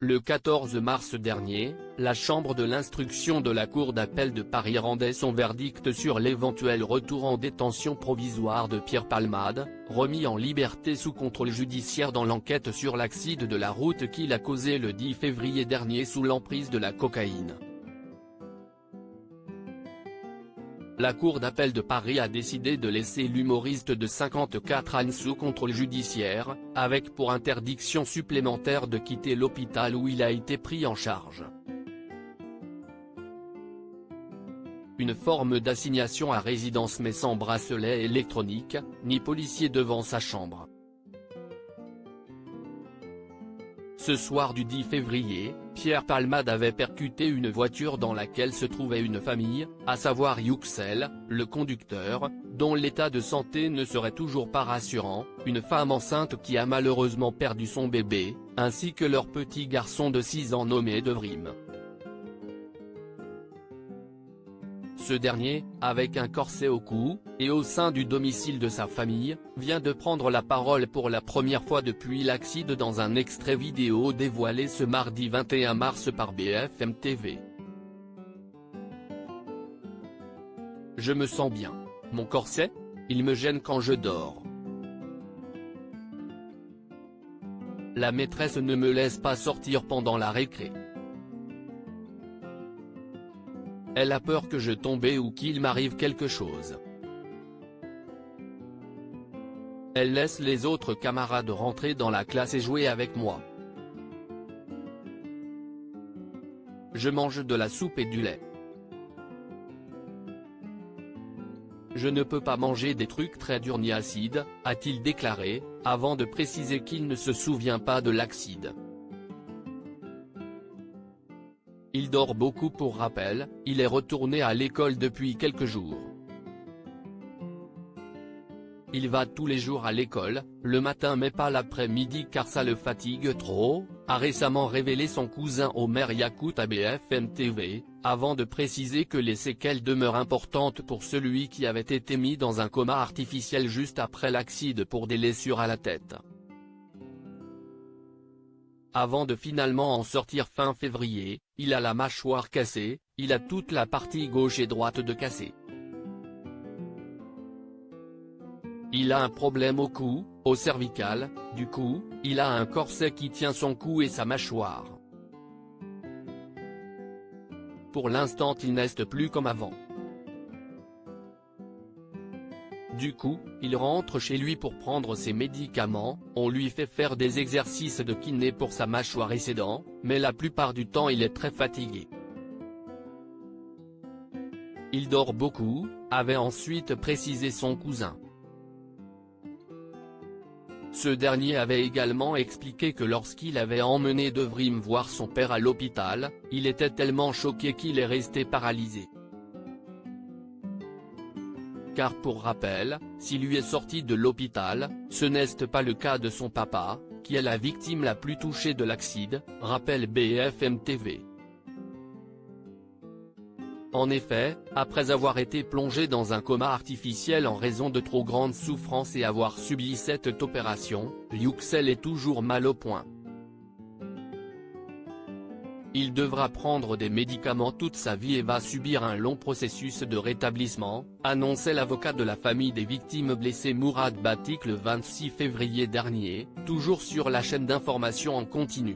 Le 14 mars dernier, la Chambre de l'instruction de la Cour d'appel de Paris rendait son verdict sur l'éventuel retour en détention provisoire de Pierre Palmade, remis en liberté sous contrôle judiciaire dans l'enquête sur l'accident de la route qu'il a causé le 10 février dernier sous l'emprise de la cocaïne. La Cour d'appel de Paris a décidé de laisser l'humoriste de 54 ans sous contrôle judiciaire, avec pour interdiction supplémentaire de quitter l'hôpital où il a été pris en charge. Une forme d'assignation à résidence mais sans bracelet électronique, ni policier devant sa chambre. Ce soir du 10 février, Pierre Palmade avait percuté une voiture dans laquelle se trouvait une famille, à savoir Yuxel, le conducteur, dont l'état de santé ne serait toujours pas rassurant, une femme enceinte qui a malheureusement perdu son bébé, ainsi que leur petit garçon de 6 ans nommé Devrim. Ce dernier, avec un corset au cou, et au sein du domicile de sa famille, vient de prendre la parole pour la première fois depuis l'accident dans un extrait vidéo dévoilé ce mardi 21 mars par BFM TV. Je me sens bien. Mon corset ? Il me gêne quand je dors. La maîtresse ne me laisse pas sortir pendant la récré. Elle a peur que je tombe ou qu'il m'arrive quelque chose. Elle laisse les autres camarades rentrer dans la classe et jouer avec moi. Je mange de la soupe et du lait. Je ne peux pas manger des trucs très durs ni acides, a-t-il déclaré, avant de préciser qu'il ne se souvient pas de l'accident. Il dort beaucoup pour rappel, il est retourné à l'école depuis quelques jours. Il va tous les jours à l'école, le matin mais pas l'après-midi car ça le fatigue trop, a récemment révélé son cousin Omer Yacout à BFM TV, avant de préciser que les séquelles demeurent importantes pour celui qui avait été mis dans un coma artificiel juste après l'accident pour des blessures à la tête. Avant de finalement en sortir fin février, il a la mâchoire cassée, il a toute la partie gauche et droite de cassée. Il a un problème au cou, au cervical, du coup, il a un corset qui tient son cou et sa mâchoire. Pour l'instant il n'est plus comme avant. Du coup, il rentre chez lui pour prendre ses médicaments, on lui fait faire des exercices de kiné pour sa mâchoire et ses dents, mais la plupart du temps il est très fatigué. Il dort beaucoup, avait ensuite précisé son cousin. Ce dernier avait également expliqué que lorsqu'il avait emmené Devrim voir son père à l'hôpital, il était tellement choqué qu'il est resté paralysé. Car pour rappel, s'il lui est sorti de l'hôpital, ce n'est pas le cas de son papa, qui est la victime la plus touchée de l'accident, rappelle BFM TV. En effet, après avoir été plongé dans un coma artificiel en raison de trop grandes souffrances et avoir subi cette opération, Yuxel est toujours mal au point. Il devra prendre des médicaments toute sa vie et va subir un long processus de rétablissement, annonçait l'avocat de la famille des victimes blessées Mourad Batik le 26 février dernier, toujours sur la chaîne d'information en continu.